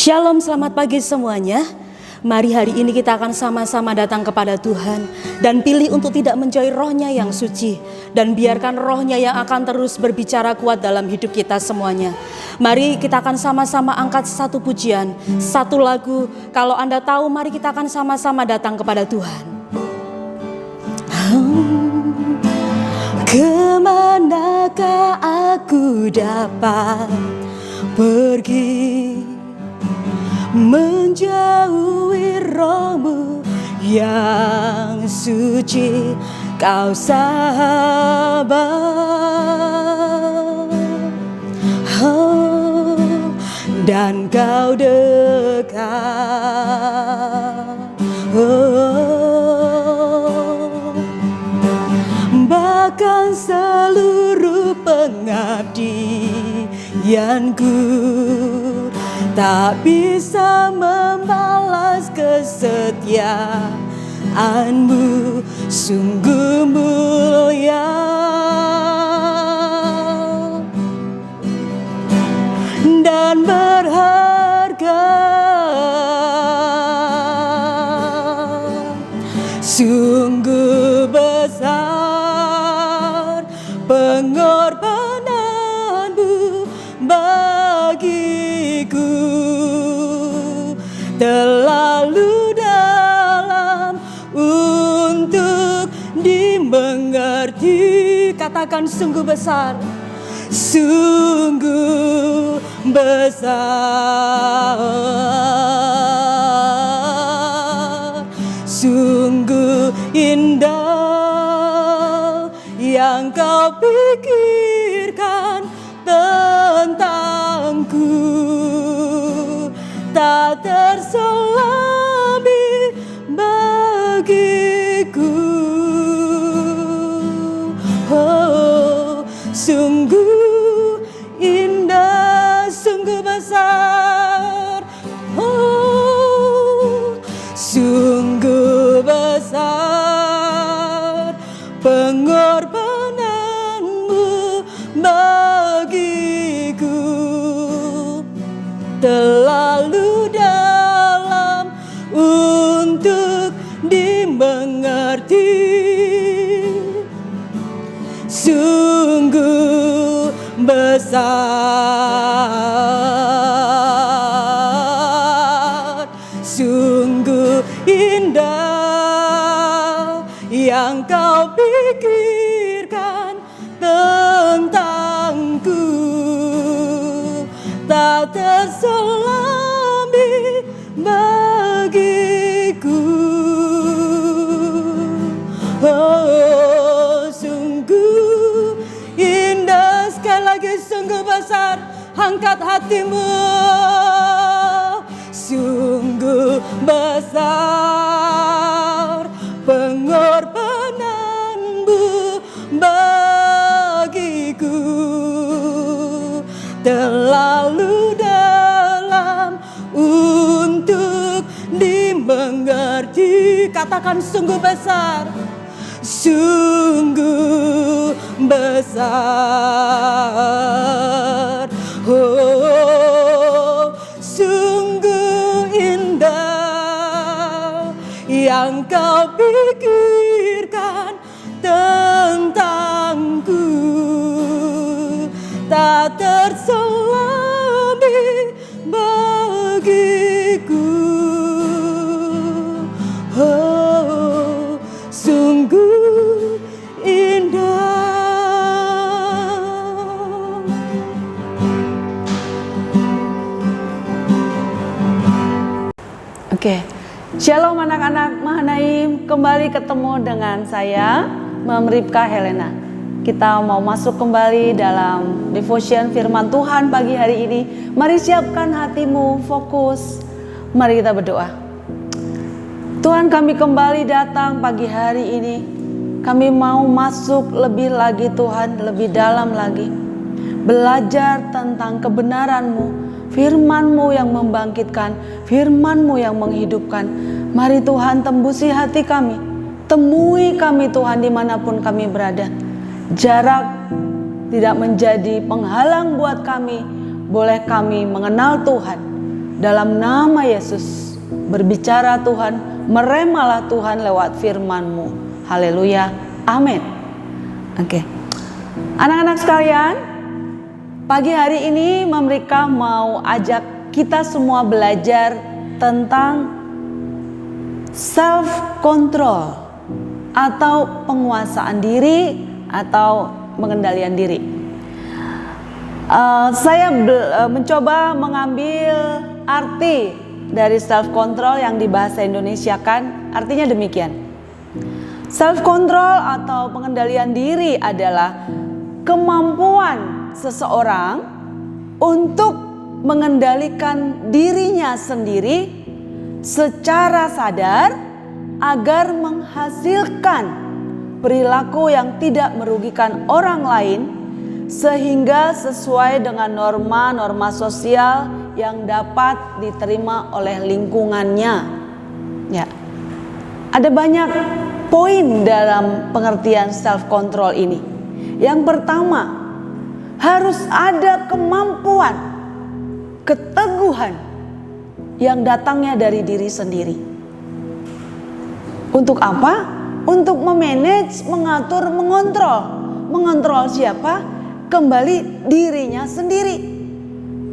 Shalom, selamat pagi semuanya. Mari hari ini kita akan sama-sama datang kepada Tuhan dan pilih untuk tidak menjauhi Roh-Nya yang suci, dan biarkan Roh-Nya yang akan terus berbicara kuat dalam hidup kita semuanya. Mari kita akan sama-sama angkat satu pujian, satu lagu. Kalau Anda tahu, mari kita akan sama-sama datang kepada Tuhan. Kemanakah aku dapat pergi menjauhi Roh-Mu yang suci? Kau sabar, dan Kau dekat, bahkan seluruh pengabdianku tak bisa membalas kesetiaan-Mu, sungguh mulia dan berharga, sungguh besar pengorbanan-Mu bagiku, terlalu dalam untuk dimengerti. Katakan sungguh besar, sungguh besar, sungguh indah yang Kau pikirkan tentangku, tak terselami bagiku. Oh, sungguh indah, sungguh besar. Oh, sungguh besar pengorbanan-Mu bagiku, terlalu dalam untuk dimengerti, sungguh besar, sungguh indah yang Kau pikirkan tentangku, tak terselami bagiku. Oh, sungguh indah, sekali lagi sungguh besar. Angkat hatimu, sungguh besar pengorbanan-Mu bagiku, terlalu dalam untuk dimengerti. Katakan sungguh besar, sungguh besar. Oh, sungguh indah yang Kau pikirkan tentangku, tak terselami bagiku. Oh, sungguh indah. Oke, Shalom anak-anak Mahanaim, kembali ketemu dengan saya, Ma'am Ripka Helena. Kita mau masuk kembali dalam devotion firman Tuhan pagi hari ini. Mari siapkan hatimu, fokus. Mari kita berdoa. Tuhan, kami kembali datang pagi hari ini. Kami mau masuk lebih lagi Tuhan, lebih dalam lagi. Belajar tentang kebenaran-Mu, firman-Mu yang membangkitkan, firman-Mu yang menghidupkan. Mari Tuhan tembusi hati kami. Temui kami Tuhan dimanapun kami berada. Jarak tidak menjadi penghalang buat kami. Boleh kami mengenal Tuhan Dalam nama Yesus, berbicara Tuhan, meremalah Tuhan lewat firman-Mu. Haleluya, amin. Oke, anak-anak sekalian, pagi hari ini mereka mau ajak kita semua belajar tentang self control atau penguasaan diri atau pengendalian diri. Saya mencoba mengambil arti dari self control yang di bahasa Indonesia kan, artinya demikian. Self control atau pengendalian diri adalah kemampuan seseorang untuk mengendalikan dirinya sendiri secara sadar agar menghasilkan perilaku yang tidak merugikan orang lain sehingga sesuai dengan norma-norma sosial yang dapat diterima oleh lingkungannya. Ya. Ada banyak poin dalam pengertian self control ini. Yang pertama, harus ada kemampuan, keteguhan yang datangnya dari diri sendiri. Untuk apa? Untuk memanage, mengatur, mengontrol. Mengontrol siapa? Kembali dirinya sendiri,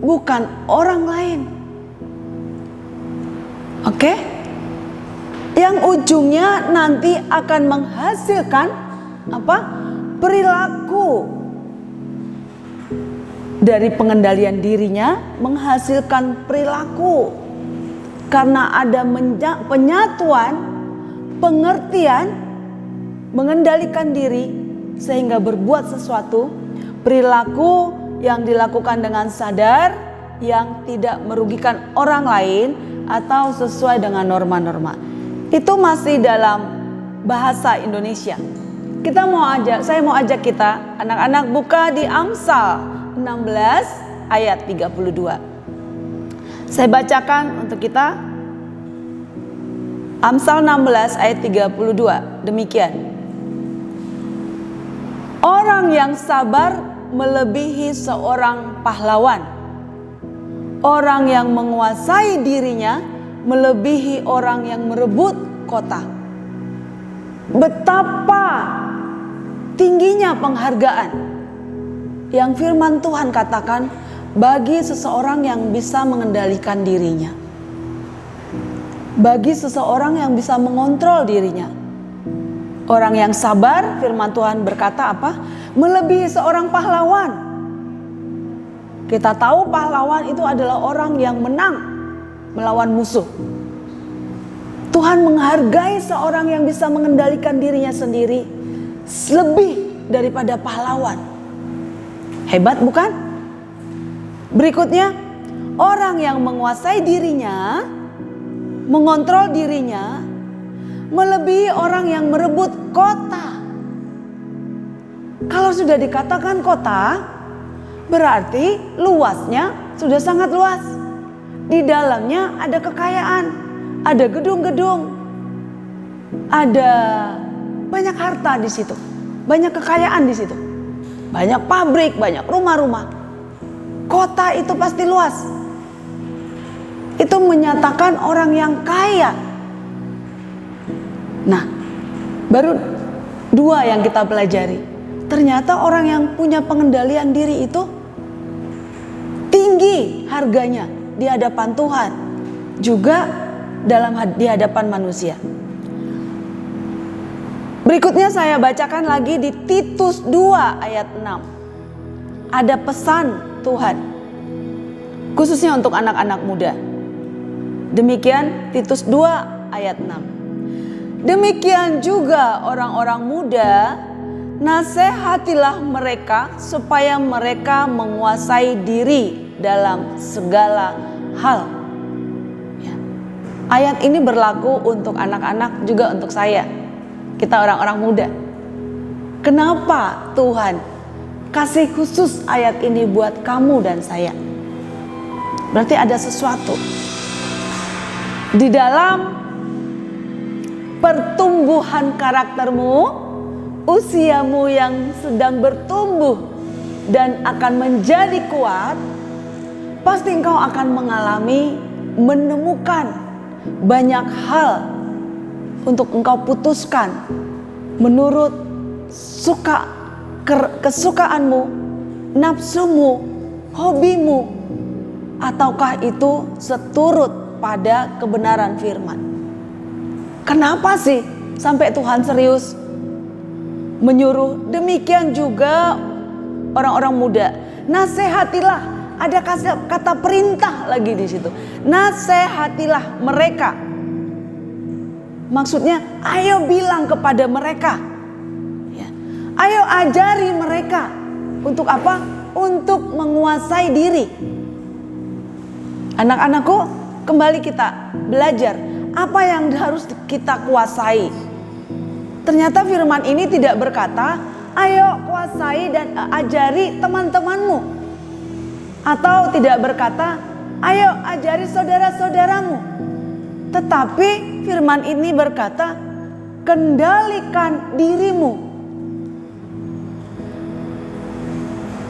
bukan orang lain. Oke? Yang ujungnya nanti akan menghasilkan apa? Perilaku. Dari pengendalian dirinya menghasilkan perilaku. Karena ada penyatuan, pengertian, mengendalikan diri sehingga berbuat sesuatu, perilaku yang dilakukan dengan sadar, yang tidak merugikan orang lain atau sesuai dengan norma-norma. Itu masih dalam bahasa Indonesia. Saya mau ajak kita, anak-anak, buka di Amsal 16 ayat 32. Saya bacakan untuk kita. Amsal 16 ayat 32. Demikian. Orang yang sabar melebihi seorang pahlawan. Orang yang menguasai dirinya melebihi orang yang merebut kota. Betapa tingginya penghargaan yang firman Tuhan katakan bagi seseorang yang bisa mengendalikan dirinya. Bagi seseorang yang bisa mengontrol dirinya. Orang yang sabar, firman Tuhan berkata apa? Melebihi seorang pahlawan. Kita tahu pahlawan itu adalah orang yang menang melawan musuh. Tuhan menghargai seorang yang bisa mengendalikan dirinya sendiri lebih daripada pahlawan. Hebat bukan? Berikutnya, orang yang menguasai dirinya, mengontrol dirinya, melebihi orang yang merebut kota. Kalau sudah dikatakan kota, berarti luasnya sudah sangat luas. Di dalamnya ada kekayaan, ada gedung-gedung, ada banyak harta di situ, banyak kekayaan di situ, banyak pabrik, banyak rumah-rumah. Kota itu pasti luas. Itu menyatakan orang yang kaya. Nah, baru dua yang kita pelajari. Ternyata orang yang punya pengendalian diri itu tinggi harganya di hadapan Tuhan, juga di hadapan manusia. Berikutnya saya bacakan lagi di Titus 2 ayat 6. Ada pesan Tuhan khususnya untuk anak-anak muda. Demikian Titus 2 ayat 6. Demikian juga orang-orang muda, nasihatilah mereka supaya mereka menguasai diri dalam segala hal. Ya. Ayat ini berlaku untuk anak-anak juga untuk saya. Kita orang-orang muda. Kenapa Tuhan kasih khusus ayat ini buat kamu dan saya? Berarti ada sesuatu. Di dalam pertumbuhan karaktermu, usiamu yang sedang bertumbuh dan akan menjadi kuat, pasti engkau akan mengalami menemukan banyak hal untuk engkau putuskan menurut kesukaanmu, nafsumu, hobimu, ataukah itu seturut pada kebenaran firman? Kenapa sih sampai Tuhan serius menyuruh? Demikian juga orang-orang muda, nasihatilah. Ada kata perintah lagi di situ. Nasihatilah mereka. Maksudnya, ayo bilang kepada mereka. Ya. Ayo ajari mereka. Untuk apa? Untuk menguasai diri. Anak-anakku, kembali kita belajar. Apa yang harus kita kuasai? Ternyata firman ini tidak berkata, ayo kuasai dan ajari teman-temanmu. Atau tidak berkata, ayo ajari saudara-saudaramu. Tetapi firman ini berkata, kendalikan dirimu.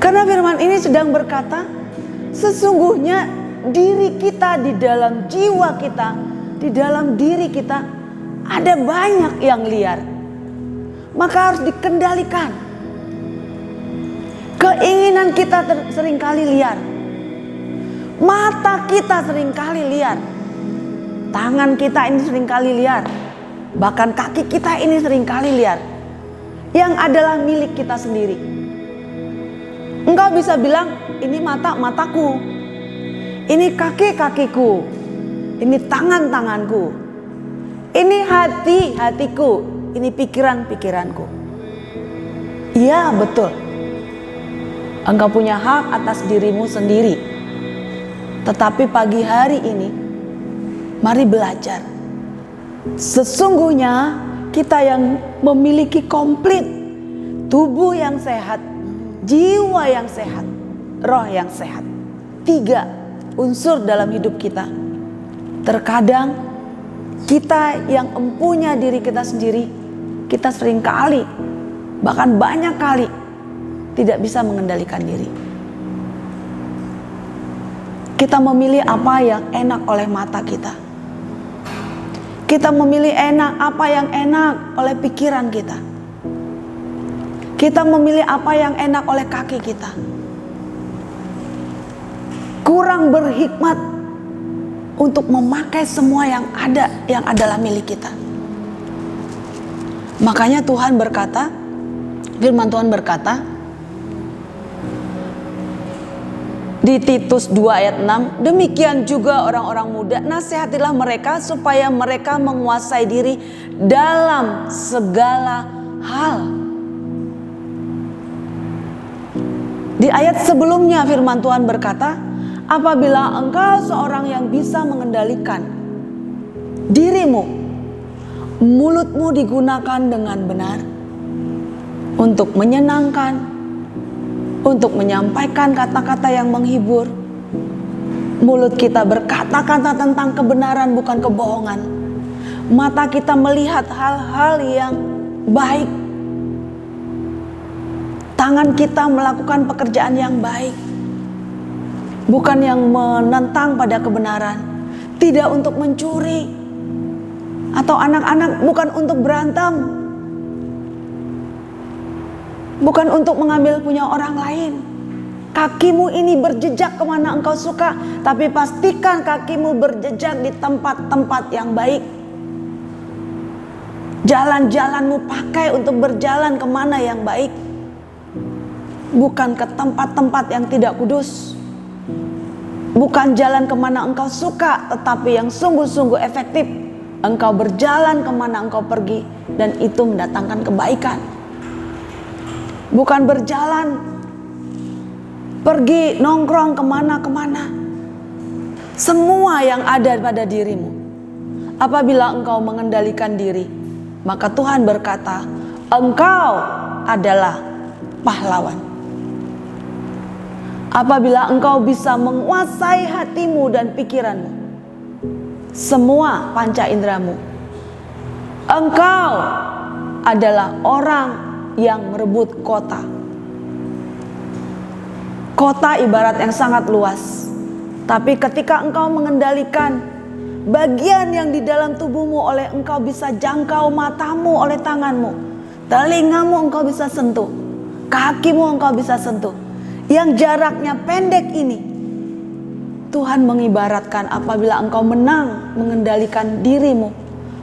Karena firman ini sedang berkata, sesungguhnya diri kita, di dalam jiwa kita, di dalam diri kita ada banyak yang liar. Maka harus dikendalikan. Keinginan kita seringkali liar. Mata kita seringkali liar. Tangan kita ini seringkali liar. Bahkan kaki kita ini seringkali liar. Yang adalah milik kita sendiri. Engkau bisa bilang, ini mataku. Ini kaki-kakiku. Ini tangan-tanganku. Ini hatiku. Ini pikiran-pikiranku. Iya, betul. Engkau punya hak atas dirimu sendiri. Tetapi pagi hari ini, mari belajar. Sesungguhnya kita yang memiliki komplit tubuh yang sehat, jiwa yang sehat, roh yang sehat. 3 unsur dalam hidup kita. Terkadang kita yang empunya diri kita sendiri, kita seringkali, bahkan banyak kali tidak bisa mengendalikan diri. Kita memilih apa yang enak oleh mata kita. Kita memilih apa yang enak oleh pikiran kita. Kita memilih apa yang enak oleh kaki kita. Kurang berhikmat untuk memakai semua yang ada, yang adalah milik kita. Makanya Tuhan berkata, firman Tuhan berkata, di Titus 2 ayat 6, demikian juga orang-orang muda, nasihatilah mereka supaya mereka menguasai diri dalam segala hal. Di ayat sebelumnya firman Tuhan berkata, apabila engkau seorang yang bisa mengendalikan dirimu, mulutmu digunakan dengan benar untuk menyenangkan, untuk menyampaikan kata-kata yang menghibur. Mulut kita berkata-kata tentang kebenaran, bukan kebohongan. Mata kita melihat hal-hal yang baik. Tangan kita melakukan pekerjaan yang baik, bukan yang menentang pada kebenaran. Tidak untuk mencuri. Atau anak-anak bukan untuk berantem, bukan untuk mengambil punya orang lain. Kakimu ini berjejak kemana engkau suka, tapi pastikan kakimu berjejak di tempat-tempat yang baik. Jalan-jalanmu pakai untuk berjalan kemana yang baik, bukan ke tempat-tempat yang tidak kudus. Bukan jalan kemana engkau suka, tetapi yang sungguh-sungguh efektif. Engkau berjalan kemana engkau pergi, dan itu mendatangkan kebaikan. Bukan berjalan, pergi nongkrong kemana-kemana. Semua yang ada pada dirimu. Apabila engkau mengendalikan diri, maka Tuhan berkata, engkau adalah pahlawan. Apabila engkau bisa menguasai hatimu dan pikiranmu, semua panca inderamu, engkau adalah orang yang merebut kota. Kota ibarat yang sangat luas, Tapi ketika engkau mengendalikan bagian yang di dalam tubuhmu oleh engkau bisa jangkau, matamu oleh tanganmu, telingamu engkau bisa sentuh, kakimu engkau bisa sentuh, yang jaraknya pendek ini, Tuhan mengibaratkan apabila engkau menang mengendalikan dirimu,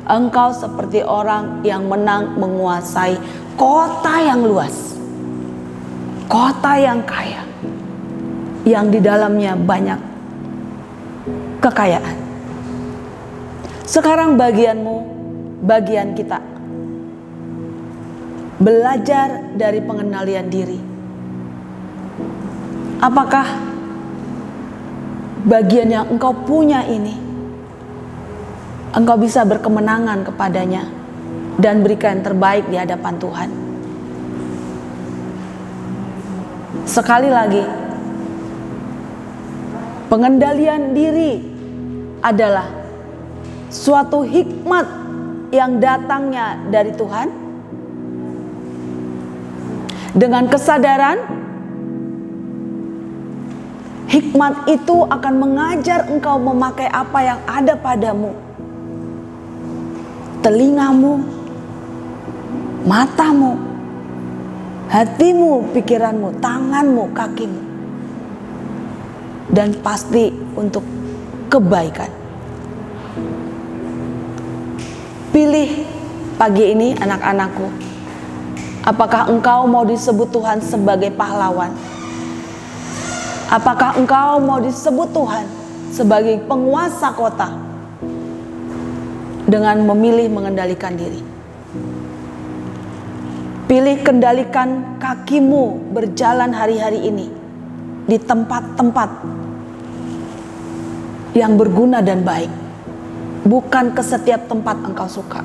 engkau seperti orang yang menang menguasai kota yang luas, kota yang kaya, yang di dalamnya banyak kekayaan. Sekarang bagianmu, bagian kita, belajar dari pengendalian diri. Apakah bagian yang engkau punya ini engkau bisa berkemenangan kepadanya dan berikan yang terbaik di hadapan Tuhan? Sekali lagi, pengendalian diri adalah suatu hikmat yang datangnya dari Tuhan dengan kesadaran. Hikmat itu akan mengajar engkau memakai apa yang ada padamu, telingamu, matamu, hatimu, pikiranmu, tanganmu, kakimu, dan pasti untuk kebaikan. Pilih pagi ini anak-anakku, apakah engkau mau disebut Tuhan sebagai pahlawan? Apakah engkau mau disebut Tuhan sebagai penguasa kota dengan memilih mengendalikan diri? Pilih kendalikan kakimu berjalan hari-hari ini di tempat-tempat yang berguna dan baik, bukan ke setiap tempat engkau suka.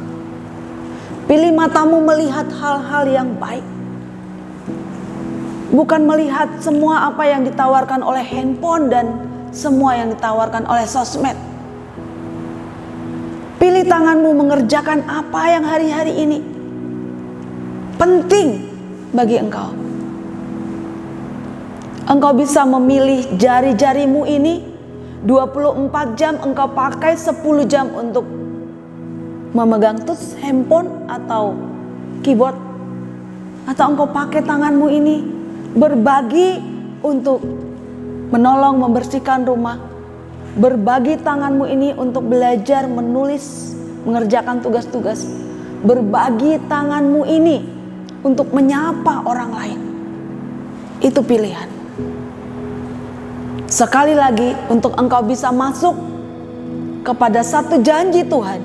Pilih matamu melihat hal-hal yang baik, bukan melihat semua apa yang ditawarkan oleh handphone dan semua yang ditawarkan oleh sosmed. Pilih tanganmu mengerjakan apa yang hari-hari ini penting bagi engkau. Engkau bisa memilih jari-jarimu ini 24 jam engkau pakai 10 jam untuk memegang touch handphone atau keyboard, atau engkau pakai tanganmu ini berbagi untuk menolong membersihkan rumah, berbagi tanganmu ini untuk belajar menulis, mengerjakan tugas-tugas, berbagi tanganmu ini untuk menyapa orang lain. Itu pilihan. Sekali lagi, untuk engkau bisa masuk kepada satu janji Tuhan,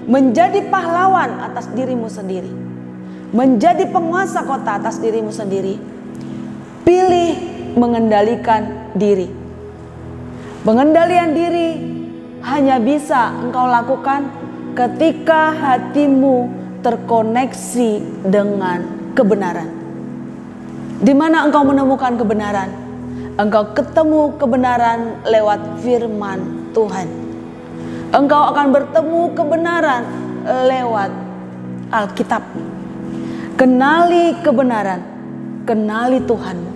menjadi pahlawan atas dirimu sendiri, menjadi penguasa kota atas dirimu sendiri, pilih mengendalikan diri. Pengendalian diri hanya bisa engkau lakukan ketika hatimu terkoneksi dengan kebenaran. Di mana engkau menemukan kebenaran? Engkau ketemu kebenaran lewat firman Tuhan. Engkau akan bertemu kebenaran lewat Alkitab. Kenali kebenaran, kenali Tuhanmu,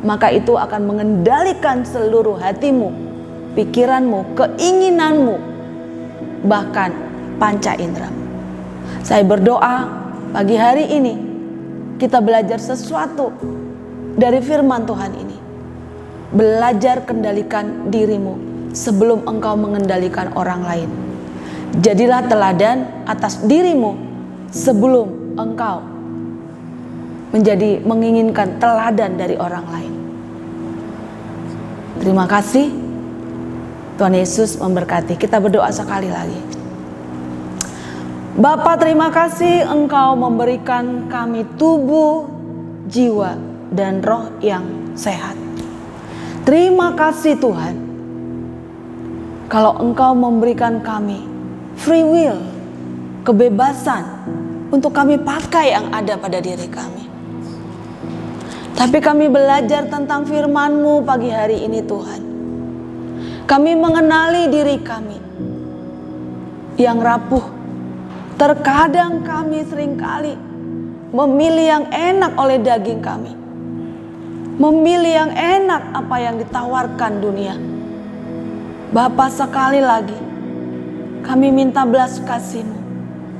maka itu akan mengendalikan seluruh hatimu, pikiranmu, keinginanmu, bahkan panca inderamu. Saya berdoa pagi hari ini kita belajar sesuatu dari firman Tuhan ini. Belajar kendalikan dirimu sebelum engkau mengendalikan orang lain. Jadilah teladan atas dirimu sebelum engkau menjadi menginginkan teladan dari orang lain. Terima kasih. Tuhan Yesus memberkati. Kita berdoa sekali lagi. Bapa, terima kasih Engkau memberikan kami tubuh, jiwa, dan roh yang sehat. Terima kasih Tuhan, kalau Engkau memberikan kami free will, kebebasan untuk kami pakai yang ada pada diri kami. Tapi kami belajar tentang firman-Mu pagi hari ini Tuhan. Kami mengenali diri kami yang rapuh. Terkadang kami seringkali memilih yang enak oleh daging kami. Memilih yang enak apa yang ditawarkan dunia. Bapa, sekali lagi kami minta belas kasih-Mu.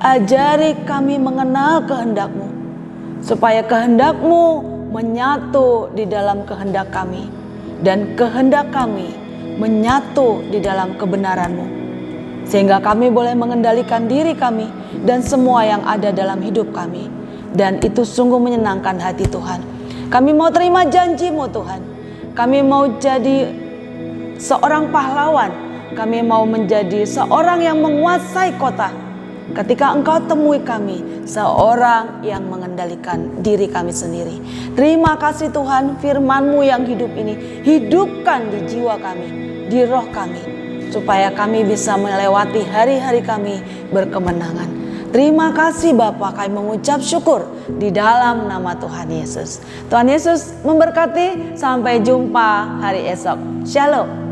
Ajari kami mengenal kehendak-Mu, supaya kehendak-Mu menyatu di dalam kehendak kami, dan kehendak kami menyatu di dalam kebenaran-Mu, sehingga kami boleh mengendalikan diri kami dan semua yang ada dalam hidup kami. Dan itu sungguh menyenangkan hati Tuhan. Kami mau terima janji-Mu Tuhan. Kami mau jadi seorang pahlawan. Kami mau menjadi seorang yang menguasai kota. Ketika Engkau temui kami, seorang yang mengendalikan diri kami sendiri. Terima kasih Tuhan, firman-Mu yang hidup ini hidupkan di jiwa kami, di roh kami, supaya kami bisa melewati hari-hari kami berkemenangan. Terima kasih Bapa, kami mengucap syukur di dalam nama Tuhan Yesus. Tuhan Yesus memberkati, sampai jumpa hari esok. Shalom.